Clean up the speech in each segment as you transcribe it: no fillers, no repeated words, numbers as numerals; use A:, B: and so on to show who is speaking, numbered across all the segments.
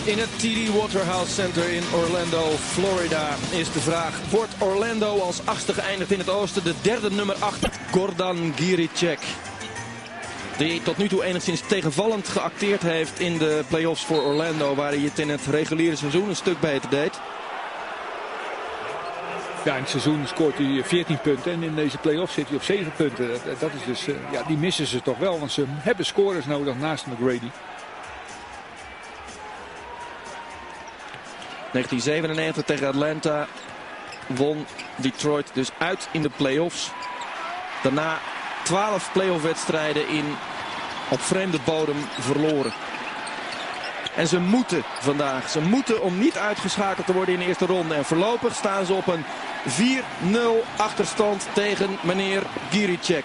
A: In het TD Waterhouse Center in Orlando, Florida, is de vraag: wordt Orlando als 8e geëindigd in het oosten? De derde nummer 8, R1 G6. Die tot nu toe enigszins tegenvallend geacteerd heeft in de playoffs voor Orlando, waar hij het in het reguliere seizoen een stuk beter deed.
B: Ja, in het seizoen scoort hij 14 punten en in deze play-off zit hij op 7 punten. Dat is dus, ja, die missen ze toch wel, want ze hebben scorers nodig naast McGrady.
A: 1997 tegen Atlanta won Detroit dus uit in de playoffs. Daarna 12 playoff wedstrijden op vreemde bodem verloren. En ze moeten vandaag, ze moeten om niet uitgeschakeld te worden in de eerste ronde. En voorlopig staan ze op een 4-0 achterstand tegen meneer G6.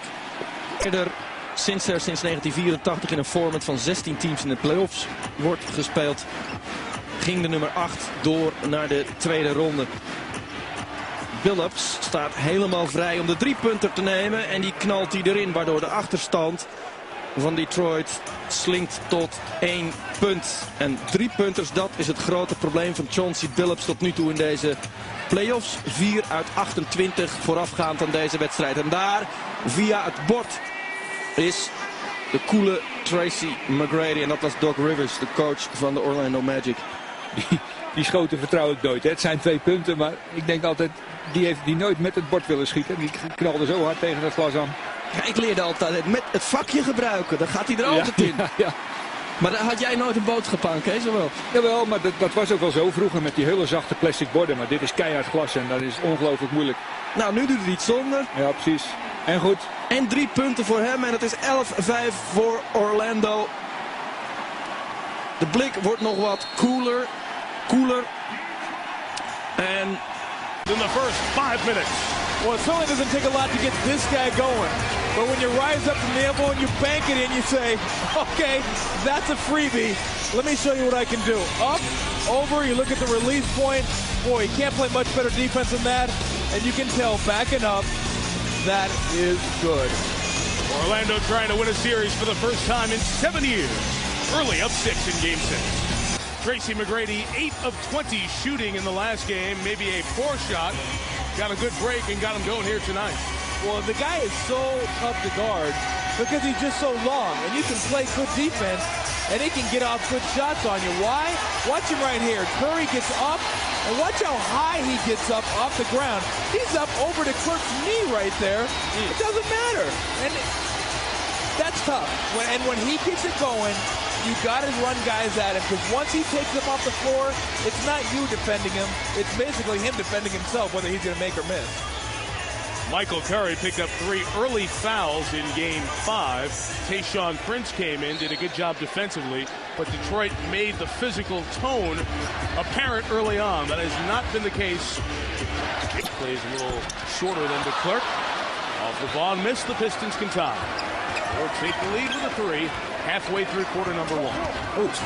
A: Sinds er sinds 1984 in een format van 16 teams in de playoffs wordt gespeeld, ging de nummer 8 door naar de tweede ronde. Billups staat helemaal vrij om de 3-punter te nemen en die knalt hij erin, waardoor de achterstand van Detroit slinkt tot 1 punt. En 3-punters, dat is het grote probleem van Chauncey Billups tot nu toe in deze playoffs. 4 uit 28 voorafgaand aan deze wedstrijd. En daar, via het bord, is de coole Tracy McGrady. En dat was Doc Rivers, de coach van de Orlando Magic.
B: Die schoten vertrouw ik nooit. Hè. Het zijn 2 punten, maar ik denk altijd, die heeft die nooit met het bord willen schieten. Die knalde zo hard tegen het glas aan.
A: Ja, ik leerde altijd met het vakje gebruiken. Dan gaat hij er altijd in.
B: Ja.
A: Maar dan had jij nooit een boodschap aan, Kees, of wel?
B: Jawel, maar dat was ook wel zo vroeger met die hele zachte plastic borden. Maar dit is keihard glas en dat is ongelooflijk moeilijk.
A: Nou, nu doet hij iets zonder.
B: Ja, precies. En goed.
A: En 3 punten voor hem en het is 11-5 voor Orlando. De blik wordt nog wat cooler. En
C: in the first 5 minutes. Well, it certainly doesn't take a lot to get this guy going. But when you rise up from the elbow and you bank it in, you say, okay, that's a freebie. Let me show you what I can do. Up, over, you look at the release point. Boy, you can't play much better defense than that. And you can tell, backing up, that is good. Orlando trying to win a series for the first time in 7 years. Early up 6 in Game 6. Tracy McGrady, 8 of 20 shooting in the last game. Maybe a poor shot. Got a good break and got him going here tonight. Well, the guy is so tough to guard because he's just so long. And you can play good defense and he can get off good shots on you. Why? Watch him right here. Curry gets up and watch how high he gets up off the ground. He's up over to Clerk's knee right there. It doesn't matter. And that's tough. When he gets it going, you got to run guys at him because once he takes them off the floor, it's not you defending him. It's basically him defending himself, whether he's going to make or miss. Michael Curry picked up 3 early fouls in Game 5. Tayshaun Prince came in, did a good job defensively, but Detroit made the physical tone apparent early on. That has not been the case. Plays a little shorter than de Klerk. Off the ball, missed. The Pistons can tie. Or take the lead with a 3. Halfway through quarter number 1. Oops.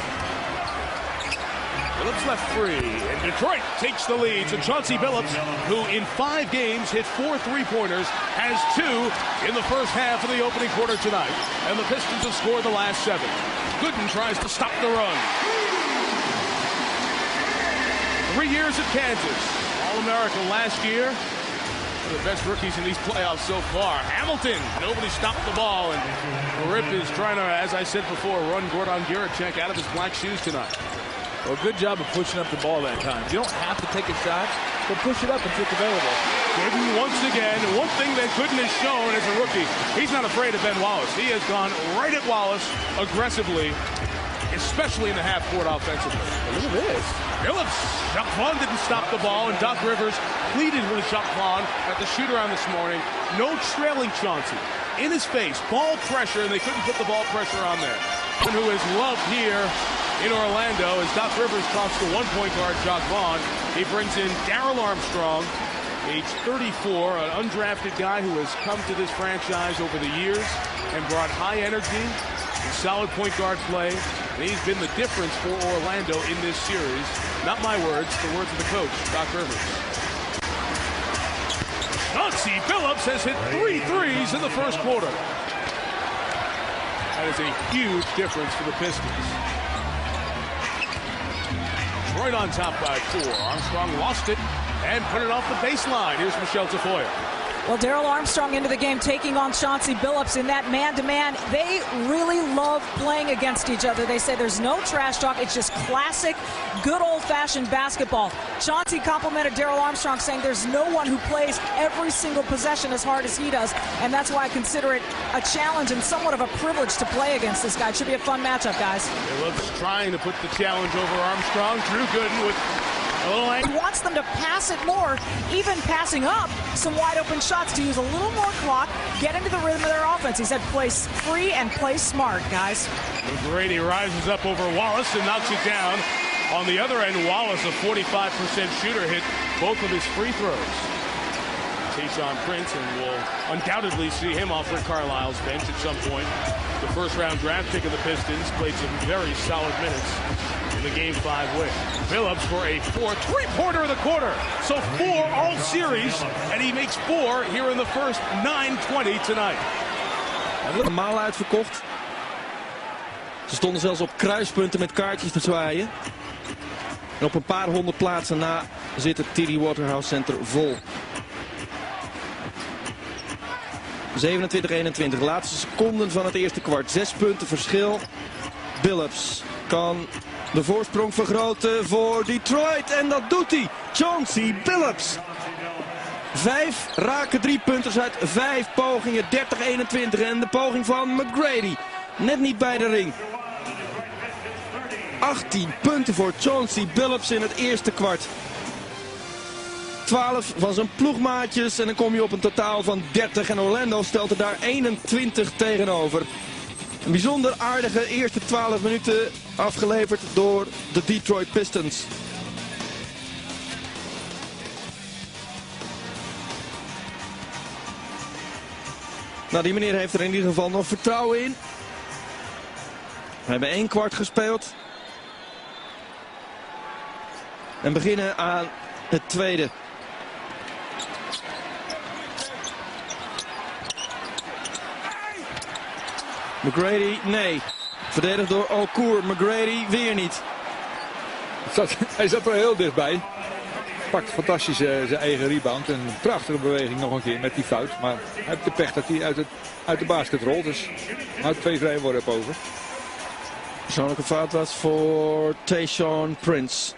C: Billups left 3, and Detroit takes the lead. So Chauncey Billups, who in 5 games hit 4 3-pointers, has 2 in the first half of the opening quarter tonight. And the Pistons have scored the last 7. Gooden tries to stop the run. 3 years at Kansas. All-America last year. One of the best rookies in these playoffs so far. Hamilton, nobody stopped the ball, and Rip is trying to, as I said before, run R1 G6 out of his black shoes tonight. Well, good job of pushing up the ball that time. You don't have to take a shot, but push it up until it's available. Gooden once again, one thing that Gooden has shown as a rookie, he's not afraid of Ben Wallace. He has gone right at Wallace aggressively, especially in the half court offensively. Look at this. Billups, Jacques Vaughn didn't stop the ball, and Doc Rivers pleaded with Jacques Vaughn at the shoot-around this morning. No trailing Chauncey. In his face, ball pressure, and they couldn't put the ball pressure on there. And who is loved here in Orlando as Doc Rivers talks to one-point guard Jacques Vaughn. He brings in Darrell Armstrong, age 34, an undrafted guy who has come to this franchise over the years and brought high energy and solid point guard play. And he's been the difference for Orlando in this series. Not my words, the words of the coach, Doc Rivers. Chauncey Billups has hit 3 threes in the first quarter. That is a huge difference for the Pistons.
D: Detroit on top by 4. Armstrong lost it and put it off the baseline. Here's Michelle Tafoya.
E: Well, Daryl Armstrong into the game, taking on Chauncey Billups in that man-to-man. They really love playing against each other. They say there's no trash talk. It's just classic, good old-fashioned basketball. Chauncey complimented Daryl Armstrong, saying there's no one who plays every single possession as hard as he does, and that's why I consider it a challenge and somewhat of a privilege to play against this guy. It should be a fun matchup, guys.
D: Billups trying to put the challenge over Armstrong. Drew Gooden with a little angle.
E: He wants them to pass it more, even passing up some wide-open shots to use a little more clock, get into the rhythm of their offense. He said play free and play smart, guys.
D: Brady rises up over Wallace and knocks it down. On the other end, Wallace, a 45% shooter, hit both of his free throws. Tayshaun Prince, and we'll undoubtedly see him off Rick Carlisle's bench at some point. The first-round draft pick of the Pistons played some very solid minutes in the Game 5 win. Billups for a 3-pointer of the quarter. So 4 all series, and he makes 4 here in the first 9:20 tonight.
A: Normaal uitverkocht. Ze stonden zelfs op kruispunten met kaartjes te zwaaien. En op een paar honderd plaatsen na zit het TD Waterhouse Center vol. 27-21, laatste seconden van het eerste kwart. 6 punten verschil. Billups kan de voorsprong vergroten voor Detroit. En dat doet hij. Chauncey Billups. 5 raken 3-punters uit 5 pogingen. 30-21. En de poging van McGrady. Net niet bij de ring. 18 punten voor Chauncey Billups in het eerste kwart. 12 van zijn ploegmaatjes en dan kom je op een totaal van 30 en Orlando stelt er daar 21 tegenover. Een bijzonder aardige eerste 12 minuten afgeleverd door de Detroit Pistons. Nou, die meneer heeft er in ieder geval nog vertrouwen in. We hebben 1 kwart gespeeld. En beginnen aan het tweede. McGrady, nee. Verdedigd door Okour. McGrady weer niet.
B: Hij zat er heel dichtbij. Pakt fantastisch zijn eigen rebound. En een prachtige beweging nog een keer met die fout. Maar hij heeft de pech dat hij uit de basket rolt. Dus houdt 2 vrije worpen over.
A: Persoonlijke fout was voor Tayshaun Prince.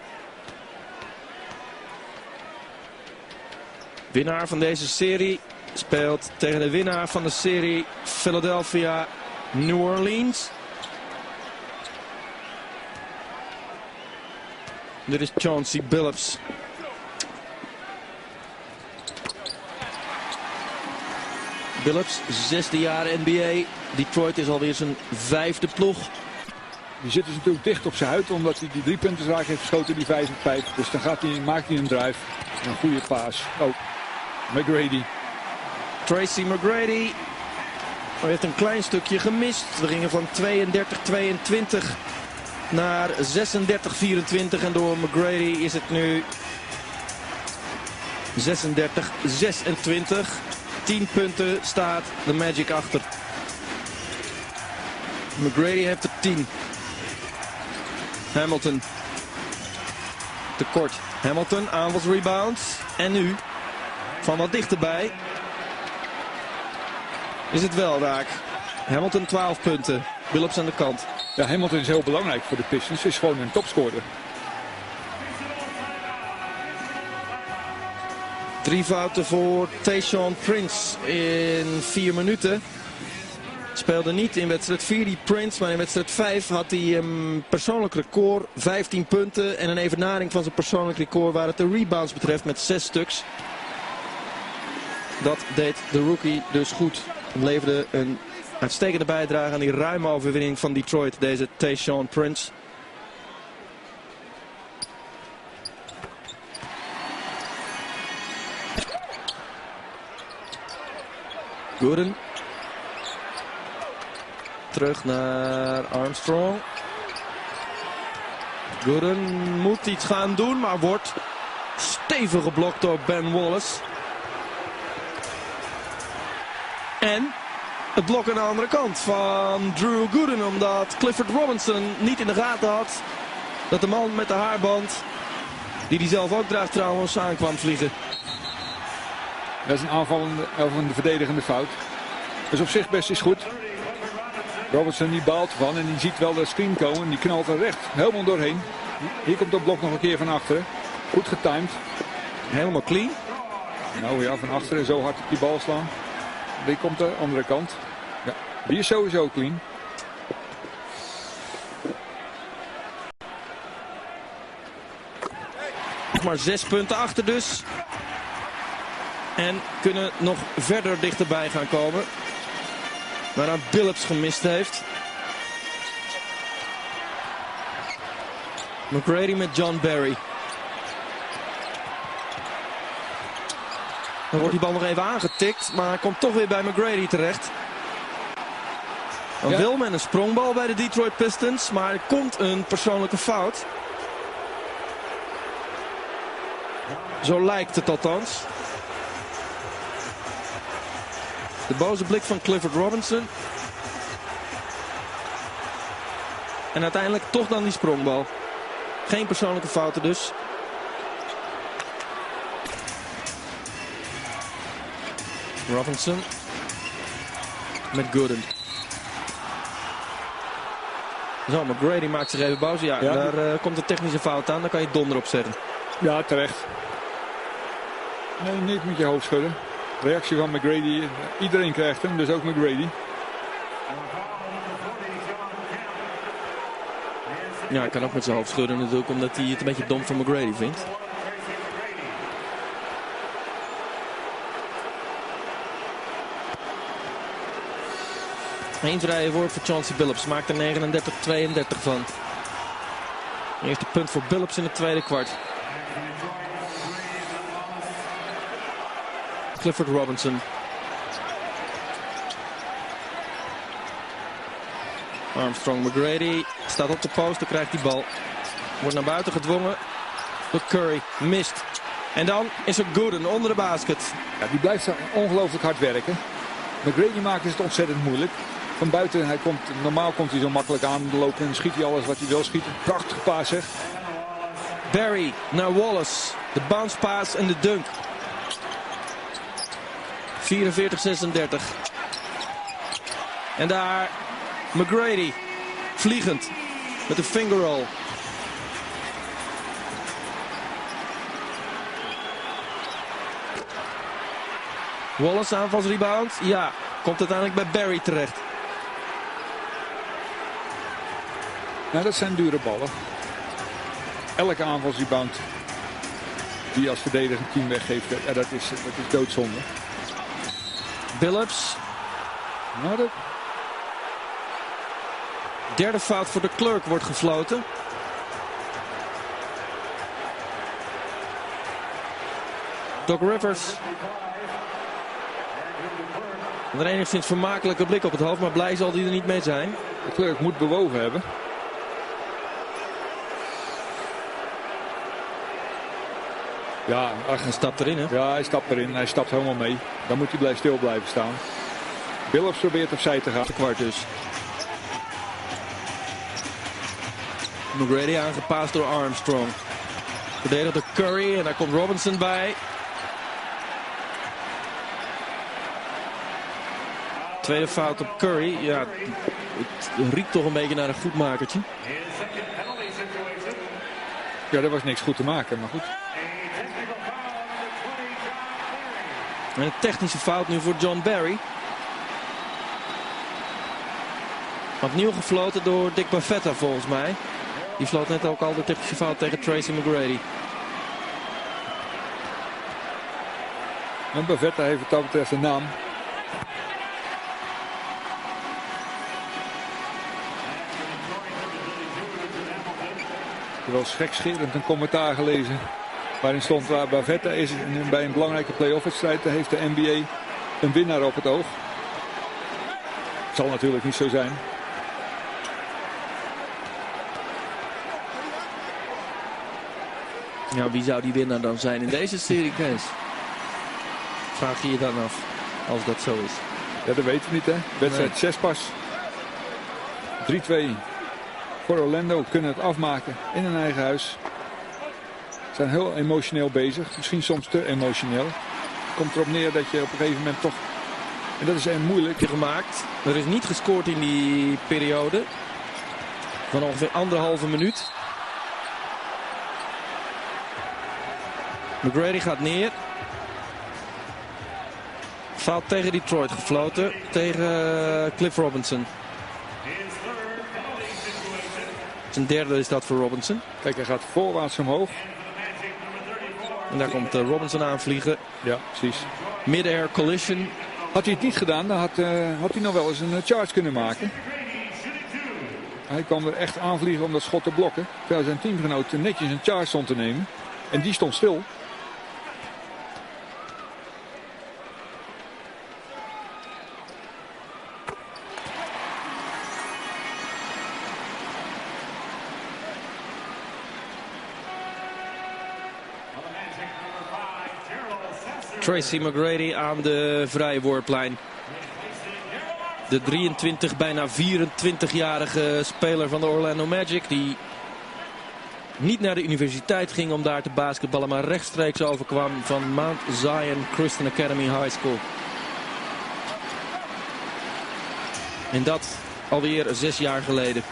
A: Winnaar van deze serie speelt tegen de winnaar van de serie Philadelphia New Orleans. Dit is Chauncey Billups. Billups, 6e jaar NBA. Detroit is alweer zijn 5e ploeg.
B: Die zit dus natuurlijk dicht op zijn huid omdat hij die 3-puntersraak heeft geschoten, die 5 pijp. Dus dan maakt hij een drive. Een goede paas. Oh, McGrady.
A: Tracy McGrady. Hij heeft een klein stukje gemist. We gingen van 32-22 naar 36-24. En door McGrady is het nu 36-26. 10 punten staat de Magic achter. McGrady heeft er 10. Hamilton. Tekort. Hamilton, aanvalsrebound. En nu, van wat dichterbij, is het wel raak. Hamilton 12 punten. Billups aan de kant.
B: Ja, Hamilton is heel belangrijk voor de Pistons. Is gewoon een topscorer.
A: 3 fouten voor Tayshaun Prince in 4 minuten. Speelde niet in wedstrijd 4 die Prince, maar in wedstrijd 5 had hij een persoonlijk record. 15 punten en een evenaring van zijn persoonlijk record waar het de rebounds betreft met 6 stuks. Dat deed de rookie dus goed. En leverde een uitstekende bijdrage aan die ruime overwinning van Detroit, deze Tayshaun Prince. Gooden. Terug naar Armstrong. Gooden moet iets gaan doen, maar wordt stevig geblokt door Ben Wallace. En het blok aan de andere kant van Drew Gooden, omdat Clifford Robinson niet in de gaten had dat de man met de haarband, die hij zelf ook draagt trouwens, aankwam vliegen.
B: Dat is een aanvallende of een verdedigende fout. Dus op zich best is goed. Robertson die baalt van en die ziet wel de screen komen. Die knalt er recht helemaal doorheen. Hier komt dat blok nog een keer van achteren. Goed getimed.
A: Helemaal clean.
B: Nou ja, van achteren zo hard op die bal slaan. Die komt de andere kant. Ja, die is sowieso clean.
A: Maar 6 punten achter dus. En kunnen nog verder dichterbij gaan komen. Waaraan Billups gemist heeft. McGrady met John Barry. Dan wordt die bal nog even aangetikt. Maar hij komt toch weer bij McGrady terecht. Dan wil men een sprongbal bij de Detroit Pistons. Maar er komt een persoonlijke fout. Zo lijkt het althans. De boze blik van Clifford Robinson. En uiteindelijk toch dan die sprongbal. Geen persoonlijke fouten dus. Robinson. Met Gooden. Zo, McGrady maakt zich even boos. Ja, daar komt een technische fout aan. Dan kan je donder op zeggen.
B: Ja, terecht. Nee, niet met je hoofd schudden. Reactie van McGrady. Iedereen krijgt hem, dus ook McGrady.
A: Ja, hij kan ook met zijn hoofd schudden natuurlijk, omdat hij het een beetje dom van McGrady vindt. Eén vrije worp voor Chauncey Billups. Maakt er 39-32 van. Eerste punt voor Billups in het tweede kwart. Clifford Robinson. Armstrong McGrady staat op de post, dan krijgt die bal. Wordt naar buiten gedwongen door Curry. Mist. En dan is er Gooden onder de basket.
B: Ja, die blijft ongelooflijk hard werken. McGrady maakt het ontzettend moeilijk. Van buiten, normaal komt hij zo makkelijk aanlopen en schiet hij alles wat hij wil schieten. Prachtige paas zeg.
A: Barry naar Wallace. De bounce pass en de dunk. 44-36. En daar McGrady. Vliegend. Met de finger roll. Wallace aanvalsrebound. Ja, komt uiteindelijk bij Barry terecht.
B: Nou, dat zijn dure ballen. Elke aanvalsrebound die je als verdedigend team weggeeft, ja, dat is doodzonde.
A: Billups.
B: Nou, de
A: derde fout voor de Clerk wordt gefloten. Doc Rivers. Een enigszins vermakelijke blik op het hoofd, maar blij zal hij er niet mee zijn.
B: De Clerk moet bewogen hebben. Ja,
A: hij stapt erin, hè?
B: Ja, hij stapt erin. Hij stapt helemaal mee. Dan moet hij stil blijven staan. Billups probeert opzij te gaan.
A: De kwart dus. McGrady aangepast door Armstrong. Verdedigd door Curry en daar komt Robinson bij. Tweede fout op Curry. Ja, het riekt toch een beetje naar een goedmakertje.
B: Ja, er was niks goed te maken, maar goed.
A: En een technische fout nu voor John Barry. Opnieuw gefloten door Dick Bavetta volgens mij. Die floot net ook al de technische fout tegen Tracy McGrady.
B: En Bavetta heeft wat dat betreft een naam. Ik heb wel gekscherend een commentaar gelezen waarin stond waar Bavetta is bij een belangrijke play-off wedstrijd heeft de NBA een winnaar op het oog. Het zal natuurlijk niet zo zijn.
A: Ja, wie zou die winnaar dan zijn in deze serie, Kees? Vraag je je dan af, als dat zo is.
B: Ja, dat weten we niet, hè. Wedstrijd 6 pas. 3-2 voor Orlando. Kunnen het afmaken in hun eigen huis. Zijn heel emotioneel bezig. Misschien soms te emotioneel. Komt erop neer dat je op een gegeven moment toch... En dat is moeilijk.
A: Gemaakt. Er is niet gescoord in die periode. Van ongeveer 1,5 minuut. McGrady gaat neer. Fout tegen Detroit gefloten. Tegen Cliff Robinson. Zijn derde is dat voor Robinson.
B: Kijk, hij gaat voorwaarts omhoog.
A: En daar komt Robinson aanvliegen.
B: Ja, precies.
A: Mid-air collision.
B: Had hij het niet gedaan, dan had hij nog wel eens een charge kunnen maken. Hij kwam er echt aanvliegen om dat schot te blokken. Terwijl zijn teamgenoot netjes een charge stond te nemen. En die stond stil.
A: Tracy McGrady aan de vrije worplijn. De 23, bijna 24-jarige speler van de Orlando Magic. Die niet naar de universiteit ging om daar te basketballen. Maar rechtstreeks overkwam van Mount Zion Christian Academy High School. En dat alweer 6 jaar geleden.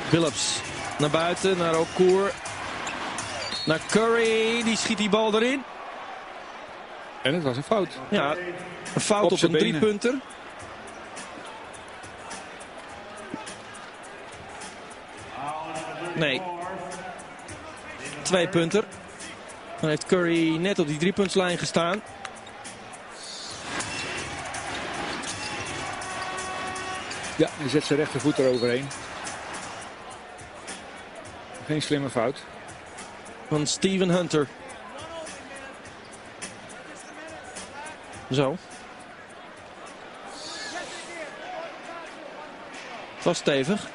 A: Billups naar buiten, naar Okour. Naar Curry, die schiet die bal erin.
B: En het was een fout.
A: Ja, een fout op een driepunter. Nee. 2 punter. Dan heeft Curry net op die driepuntslijn gestaan.
B: Ja, hij zet zijn rechtervoet eroverheen. Geen slimme fout.
A: Van Steven Hunter. Zo. Het was stevig.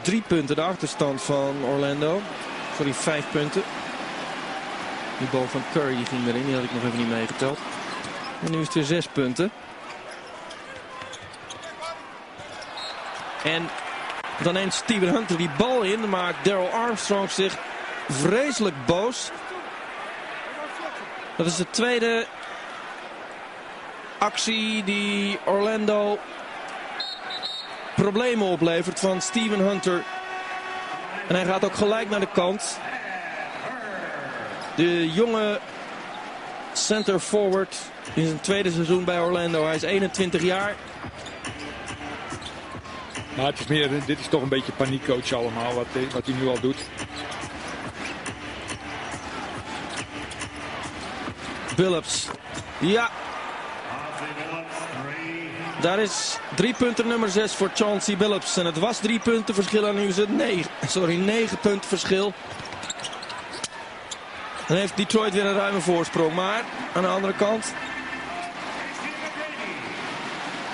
A: Drie punten de achterstand van Orlando. Sorry, 5 punten. Die bal van Curry ging erin. Die had ik nog even niet meegeteld. En nu is het weer 6 punten. En dan neemt Steven Hunter die bal in. Dan maakt Darryl Armstrong zich vreselijk boos. Dat is de tweede actie die Orlando problemen oplevert van Steven Hunter. En hij gaat ook gelijk naar de kant. De jonge center forward in zijn tweede seizoen bij Orlando. Hij is 21 jaar.
B: Maar het is meer, dit is toch een beetje paniekcoach allemaal, wat hij nu al doet.
A: Billups. Ja. Daar is 3 punten nummer 6 voor Chauncey Billups. En het was 3 punten verschil en nu is het 9 punten verschil. Dan heeft Detroit weer een ruime voorsprong. Maar aan de andere kant.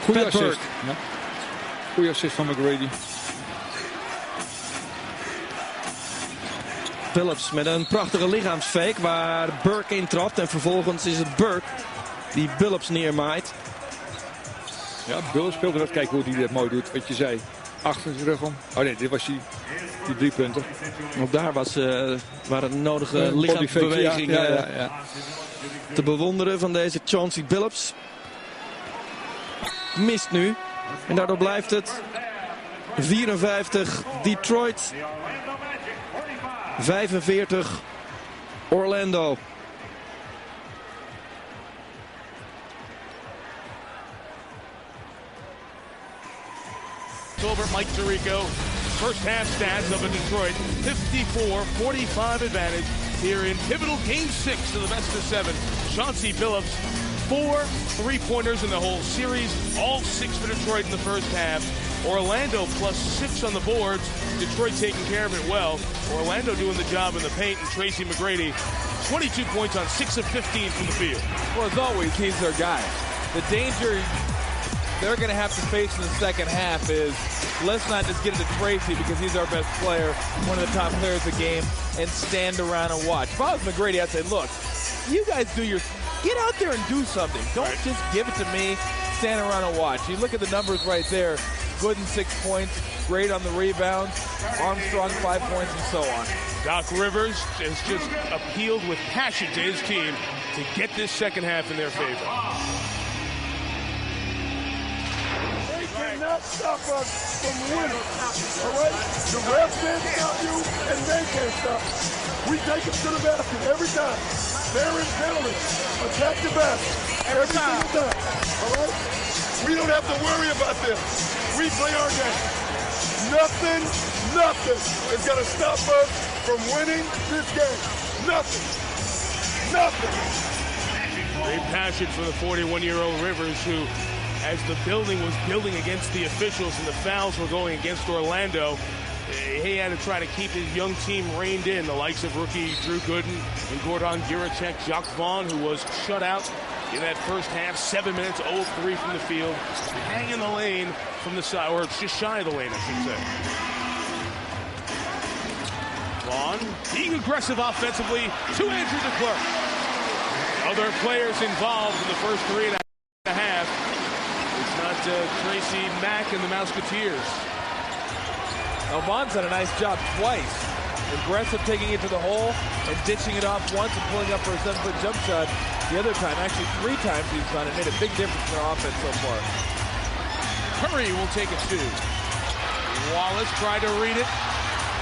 B: Goeie assist. Ja. Goeie assist van McGrady.
A: Billups met een prachtige lichaamsfake waar Burke intrapt. En vervolgens is het Burke die Billups neermaait.
B: Ja, Billups speelde dat. Kijk hoe hij dat mooi doet. Wat je zei. Achter zijn rug om. Oh nee, dit was die 3 punten.
A: Ook daar waren de nodige lichaamsbewegingen te bewonderen van deze Chauncey Billups. Mist nu. En daardoor blijft het 54 Detroit. 45 Orlando.
D: Over Mike Tirico. First half stats of a Detroit 54-45 advantage here in pivotal game 6 of the best of 7. Chauncey Billups, 4 3-pointers in the whole series, all 6 for Detroit in the first half. Orlando plus 6 on the boards. Detroit taking care of it well. Orlando doing the job in the paint, and Tracy McGrady, 22 points on 6 of 15 from the field.
C: Well, as always, he's their guy. The danger they're going to have to face in the second half is, let's not just get it to Tracy because he's our best player, one of the top players of the game, and stand around and watch. If I was McGrady, I'd say, look, you guys get out there and do something. Don't just give it to me, stand around and watch. You look at the numbers right there. Gooden 6 points, great on the rebounds, Armstrong 5 points, and so on.
D: Doc Rivers has just appealed with passion to his team to get this second half in their favor.
F: They cannot stop us from winning, all right? The refs can't stop you, and they can't stop us. We take it to the basket every time. Fair and penalty. Attack the basket every single time, all right? We don't have to worry about this. We play our game. Nothing is going to stop us from winning this game. Nothing.
D: Great passion for the 41-year-old Rivers, who, as the building was building against the officials and the fouls were going against Orlando, he had to try to keep his young team reined in. The likes of rookie Drew Gooden and Gordon Giracek, Jacques Vaughn, who was shut out in that first half, 7 minutes, 0 of 3 from the field, hanging the lane from the side, or it's just shy of the lane, I should say. Vaughn, being aggressive offensively to Andrew DeClerc. Other players involved in the first 3.5. It's not Tracy Mack and the Mouseketeers.
C: Now, Vaughn's done a nice job twice. Aggressive taking it to the hole and ditching it off once and pulling up for a 7-foot jump shot the other time. Actually, 3 times he's done it. Made a big difference in their offense so far.
D: Curry will take it 2. Wallace tried to read it.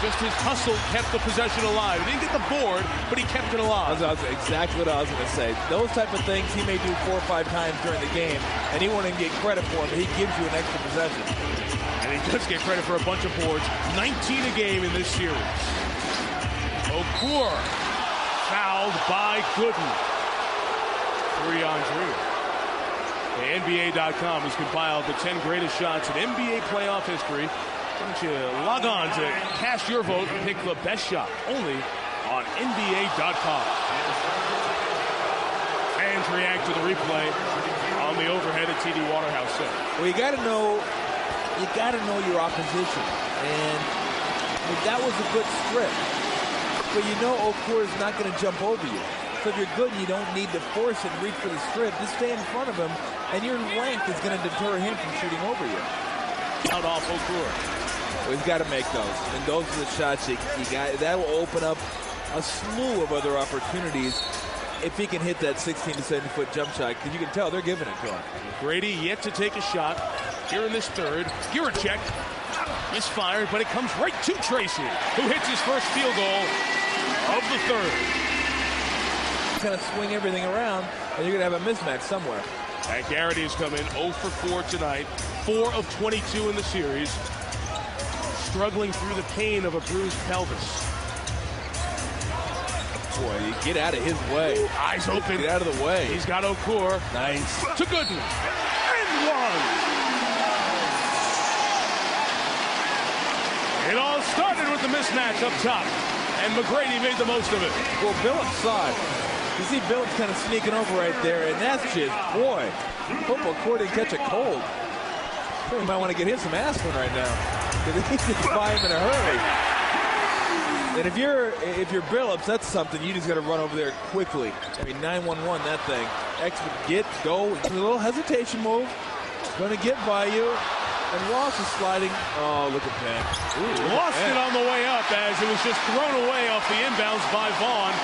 D: Just his hustle kept the possession alive. He didn't get the board, but he kept it alive.
C: That's exactly what I was going to say. Those type of things he may do 4 or 5 times during the game, and he won't even get credit for them, but he gives you an extra possession.
D: And he does get credit for a bunch of boards. 19 a game in this series. Okur fouled by Gooden. 3-on-3. NBA.com has compiled the 10 greatest shots in NBA playoff history. Why don't you log on to cast your vote and pick the best shot only on NBA.com. Fans react to the replay on the overhead at TD Waterhouse Center.
C: Well, you got to know your opposition, and that was a good strip. But you know Okur is not going to jump over you. So if you're good and you don't need to force it and reach for the strip, just stay in front of him, and your length is going to deter him from shooting over you.
D: Out off Okur.
C: Well, he's got to make those, and those are the shots you got. That will open up a slew of other opportunities if he can hit that 16 to 70-foot jump shot, because you can tell they're giving it to him.
D: Grady yet to take a shot here in this third. Giracek misfired, but it comes right to Tracy, who hits his first field goal of the third.
C: Kind of swing everything around, and you're going to have a mismatch somewhere.
D: And Garrity's come in 0 for 4 tonight, 4 of 22 in the series, struggling through the pain of a bruised pelvis.
C: Boy, you get out of his way.
D: Ooh, eyes open.
C: Get out of the way.
D: He's got Okur.
C: Nice.
D: To Gooden. And 1. It all started with the mismatch up top, and McGrady made the most of it.
C: Well, Billups saw it. You see Billups kind of sneaking over right there, and that's just, boy, hope Okur didn't catch a cold. You might want to get him some aspirin right now, because he can buy him in a hurry. And if you're Billups, that's something you just got to run over there quickly. I mean, 9-1-1, that thing. Go. It's a little hesitation move. Going to get by you. And Ross is sliding. Oh, look at Penn.
D: Lost it on the way up as it was just thrown away off the inbounds by Vaughn.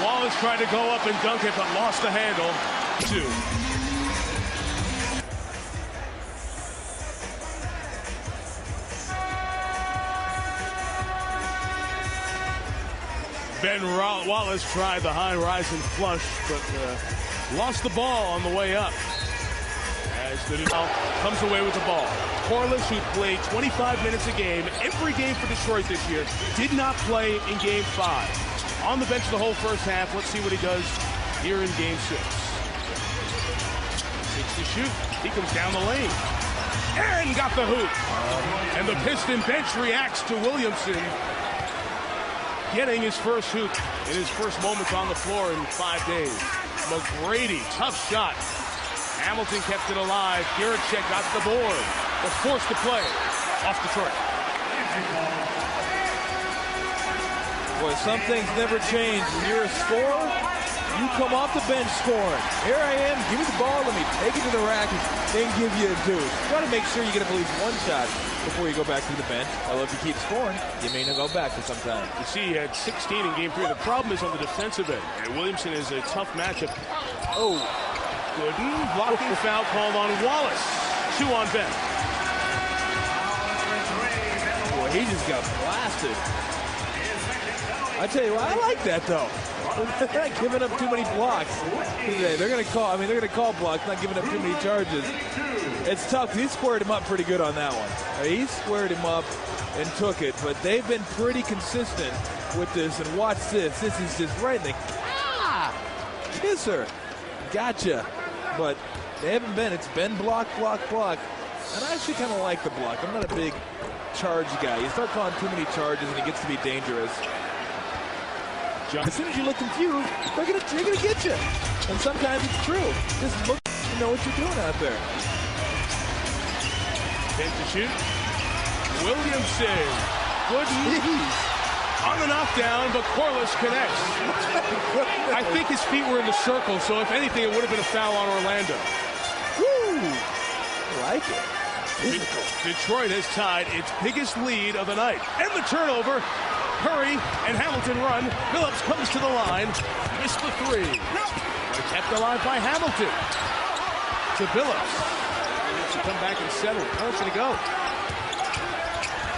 D: Wallace tried to go up and dunk it, but lost the handle. 2. Ben Wallace tried the high rising flush, but lost the ball on the way up. As the comes away with the ball. Corliss, who played 25 minutes a game, every game for Detroit this year, did not play in Game 5. On the bench the whole first half. Let's see what he does here in Game 6. 6 to shoot. He comes down the lane. And got the hoop. And the Piston bench reacts to Williamson getting his first hoop in his first moments on the floor in 5 days. McGrady, tough shot. Hamilton kept it alive. Gierczek got the board. Was forced to play off Detroit.
C: Boy, some things never change. When you're a scorer, you come off the bench scoring. Here I am, give me the ball, let me take it to the rack, and then give you a deuce. You got to make sure you get at least one shot before you go back to the bench. Although if you keep scoring, you may not go back for some time.
D: You see, he had 16 in game 3. The problem is on the defensive end. And Williamson is a tough matchup. Oh, Gooden, blocking foul called on Wallace. 2 on Ben.
C: Boy, he just got blasted. I tell you what, I like that though. They're not giving up too many blocks. They're going to call. I mean, they're going to call blocks, not giving up too many charges. It's tough. He squared him up pretty good on that one. He squared him up and took it, but they've been pretty consistent with this. And watch this. This is just right in the kisser. Gotcha. But they haven't been. It's been block, block, block. And I actually kind of like the block. I'm not a big charge guy. You start calling too many charges, and it gets to be dangerous. As soon as you look confused, they're gonna get you. And sometimes it's true. Just look to know what you're doing out there.
D: Ben to shoot. Williamson. Good on the knockdown, but Corliss connects. I think his feet were in the circle, so if anything, it would have been a foul on Orlando.
C: Woo! I like it.
D: Detroit has tied its biggest lead of the night. And the turnover. Curry and Hamilton run. Phillips comes to the line. Missed the 3. Kept alive by Hamilton. To Phillips. To come back and settle. Where's it to go?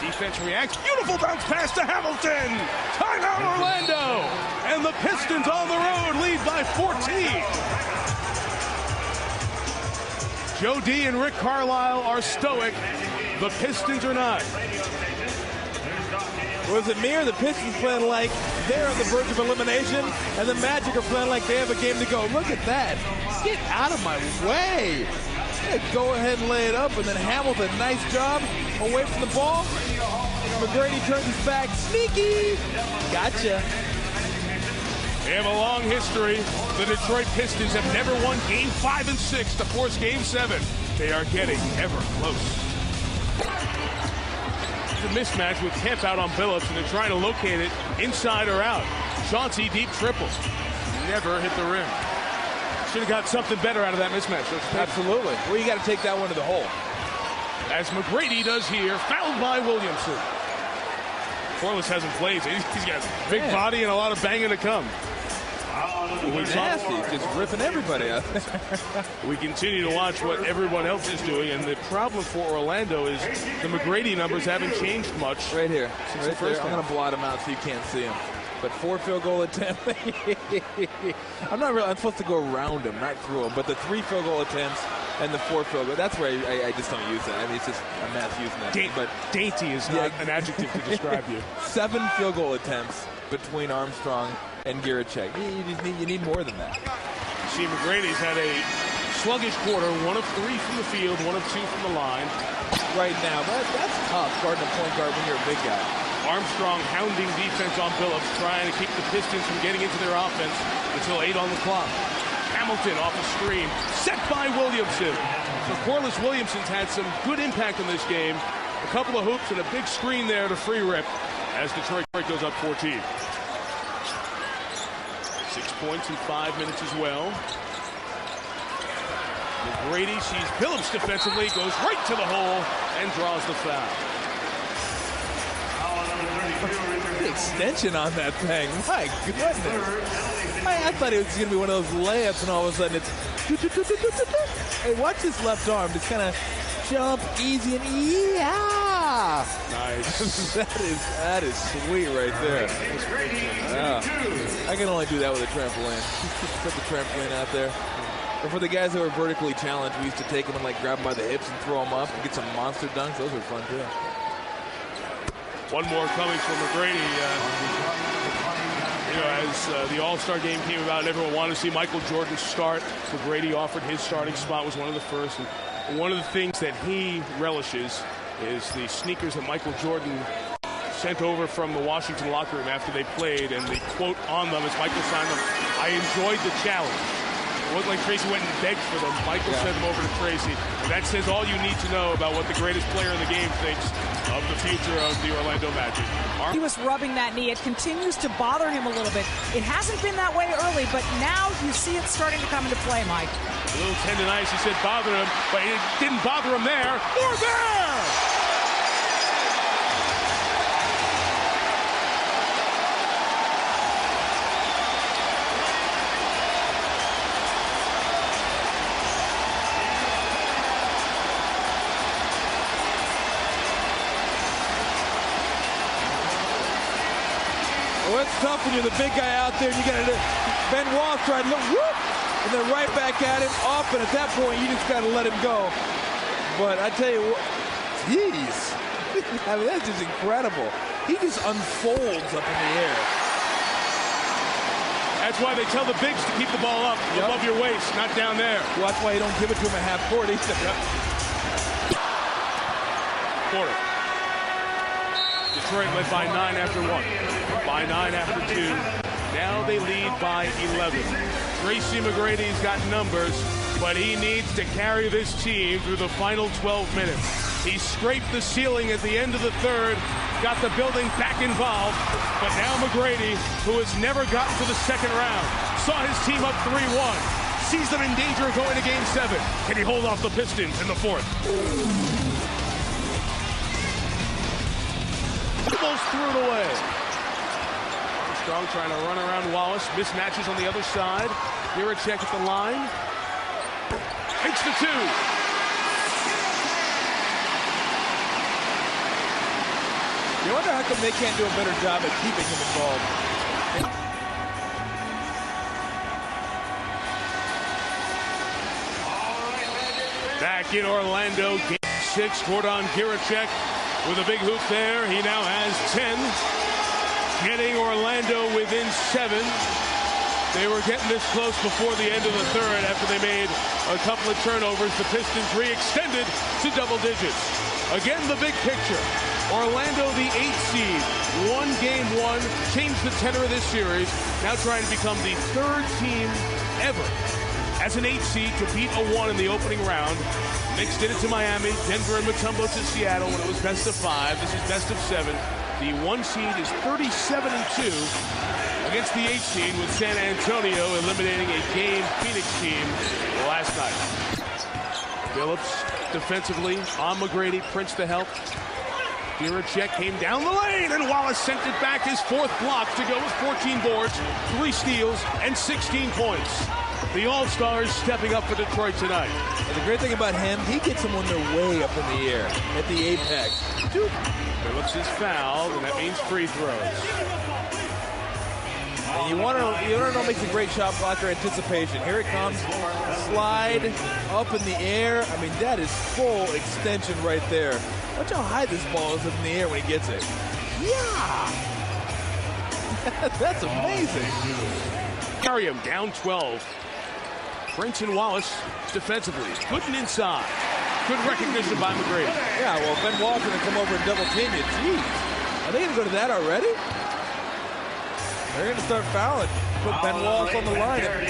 D: Defense reacts. Beautiful bounce pass to Hamilton. Timeout Orlando. And the Pistons on the road lead by 14. Joe D and Rick Carlisle are stoic. The Pistons are not.
C: Was it me or the Pistons playing like they're on the verge of elimination, and the Magic are playing like they have a game to go? Look at that. Get out of my way. Go ahead and lay it up, and then Hamilton, nice job, away from the ball. McGrady turns his back. Sneaky. Gotcha.
D: They have a long history. The Detroit Pistons have never won Game 5 and 6 to force Game 7. They are getting ever close. A mismatch with Kemp out on Phillips, and they're trying to locate it inside or out. Chauncey deep triple. Never hit the rim. Should have got something better out of that mismatch.
C: Absolutely. Well, you got to take that one to the hole.
D: As McGrady does here, fouled by Williamson. Corliss hasn't played. He's got a big body and a lot of banging to come.
C: He's nasty. He's just ripping everybody out.
D: We continue to watch what everyone else is doing, and the problem for Orlando is the McGrady numbers haven't changed much.
C: Right here. Right there. I'm going to blot him out so you can't see him. But 4 field goal attempts. I'm supposed to go around him, not through him. But the 3 field goal attempts and the 4 field goal, that's where I just don't use that. I mean, it's just a math using that.
D: But dainty is not an adjective to describe you.
C: 7 field goal attempts between Armstrong and Gierczek. You need more than that.
D: See, McGrady's had a sluggish quarter, 1 of 3 from the field, 1 of 2 from the line.
C: Right now, that's tough, guarding a point guard when you're a big guy.
D: Armstrong hounding defense on Phillips, trying to keep the Pistons from getting into their offense until 8 on the clock. Hamilton off the screen, set by Williamson. So Corliss Williamson's had some good impact in this game. A couple of hoops and a big screen there to free rip as Detroit goes up 14. 6 points in 5 minutes as well. McGrady sees Phillips defensively, goes right to the hole and draws the foul.
C: The extension on that thing. My goodness. I thought it was going to be one of those layups, and all of a sudden it's... Hey, watch this left arm. Just kind of jump easy and yeah.
D: Nice.
C: that is sweet right there. Yeah. I can only do that with a trampoline. Just put the trampoline out there. Or for the guys that were vertically challenged, we used to take them and like grab them by the hips and throw them up and get some monster dunks. Those were fun too.
D: One more coming from McGrady. As the All-Star game came about and everyone wanted to see Michael Jordan start, McGrady offered his starting spot, was one of the first. And one of the things that he relishes is the sneakers that Michael Jordan sent over from the Washington locker room after they played, and the quote on them, as Michael signed them, "I enjoyed the challenge." It wasn't like Tracy went and begged for them. Michael sent them over to Tracy. And that says all you need to know about what the greatest player in the game thinks of the future of the Orlando Magic.
E: He was rubbing that knee. It continues to bother him a little bit. It hasn't been that way early, but now you see it starting to come into play, Mike.
D: A little tendonitis, he said, bothered him, but it didn't bother him there or there.
C: Well, it's tough when you're the big guy out there and you got to. Ben Wallace tried to look, whoop, and then right back at him, up, and at that point, you just got to let him go. But I tell you what, jeez. I mean, that's just incredible. He just unfolds up in the air.
D: That's why they tell the bigs to keep the ball up above your waist, not down there.
C: Well, that's why you don't give it to him at half court either.
D: Quarter. Detroit led by 9 after 1. By 9 after 2. Now they lead by 11. Tracy McGrady's got numbers, but he needs to carry this team through the final 12 minutes. He scraped the ceiling at the end of the third, got the building back involved, but now McGrady, who has never gotten to the second round, saw his team up 3-1, sees them in danger of going to Game 7. Can he hold off the Pistons in the fourth? Almost threw it away. Armstrong trying to run around Wallace. Mismatches on the other side. Giracek at the line. Makes the 2.
C: You wonder how come they can't do a better job at keeping him involved.
D: Back in Orlando, Game 6, Gordon Giracek with a big hoop there. He now has 10. Getting Orlando within 7. They were getting this close before the end of the third after they made a couple of turnovers. The Pistons re-extended to double digits. Again, the big picture. Orlando, the 8th seed, won Game 1, changed the tenor of this series, now trying to become the 3rd team ever as an 8th seed to beat a 1 in the opening round. Knicks did it to Miami, Denver and Mutombo to Seattle when it was best of 5. This is best of 7. The 1 seed is 37-2 against the 8 seed with San Antonio eliminating a game Phoenix team last night. Phillips defensively on McGrady, Prince to help. Giracek came down the lane and Wallace sent it back, his 4th block to go with 14 boards, 3 steals, and 16 points. The All-Stars stepping up for Detroit tonight.
C: And the great thing about him, he gets them when they're way up in the air, at the apex.
D: Phillips is fouled, and that means free throws.
C: And you want to know what makes a great shot blocker? Anticipation. Here it comes. Slide up in the air. I mean, that is full extension right there. Watch how high this ball is up in the air when he gets it. Yeah! That's amazing.
D: Carry him down 12. Prince and Wallace defensively. Good and inside. Good recognition by McGrady.
C: Yeah, well, Ben Wallace going to come over and double team you. Jeez. Are they going to go to that already? They're going to start fouling. Put Ben Wallace on the line at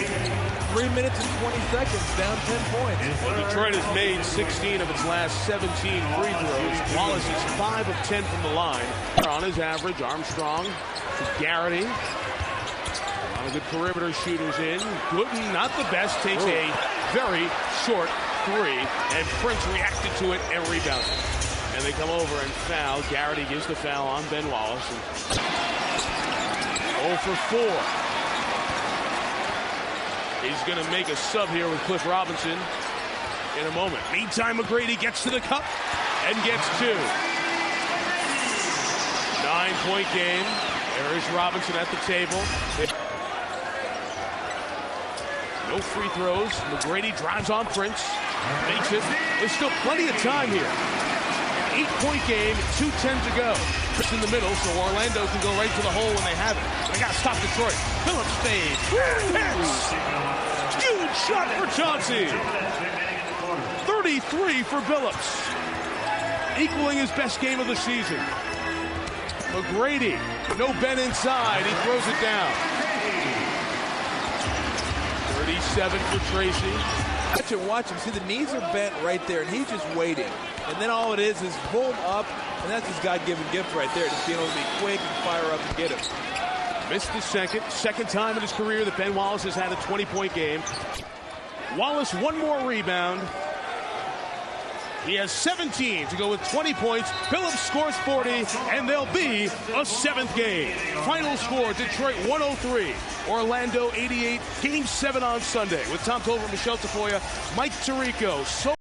C: 3 minutes and 20 seconds, down 10 points.
D: Well, Detroit has made 16 of its last 17 free throws. Wallace is 5 of 10 from the line. On his average, Armstrong to Garrity. One of the good perimeter shooters in. Gooden, not the best, takes a very short 3, and Prince reacted to it and rebounded. And they come over and foul. Garrity gives the foul on Ben Wallace. 0 for 4. He's going to make a sub here with Cliff Robinson in a moment. Meantime, McGrady gets to the cup and gets 2. 9-point game. There is Robinson at the table. No free throws. McGrady drives on Prince. Makes it. There's still plenty of time here. 8-point game, 2:10 to go. Just in the middle, so Orlando can go right to the hole when they have it. They got to stop Detroit. Phillips fades. Huge shot for Chauncey. 33 for Phillips. Equaling his best game of the season. McGrady, no Ben inside. He throws it down. 36 7 for Tracy.
C: Watch him. See, the knees are bent right there, and he's just waiting. And then all it is boom up, and that's his God-given gift right there, just being able to be quick and fire up and get him.
D: Missed the second time in his career that Ben Wallace has had a 20-point game. Wallace, one more rebound. He has 17 to go with 20 points. Phillips scores 40, and there'll be a 7th game. Final score, Detroit 103, Orlando 88. Game 7 on Sunday with Tom Tolbert, Michelle Tafoya, Mike Tirico.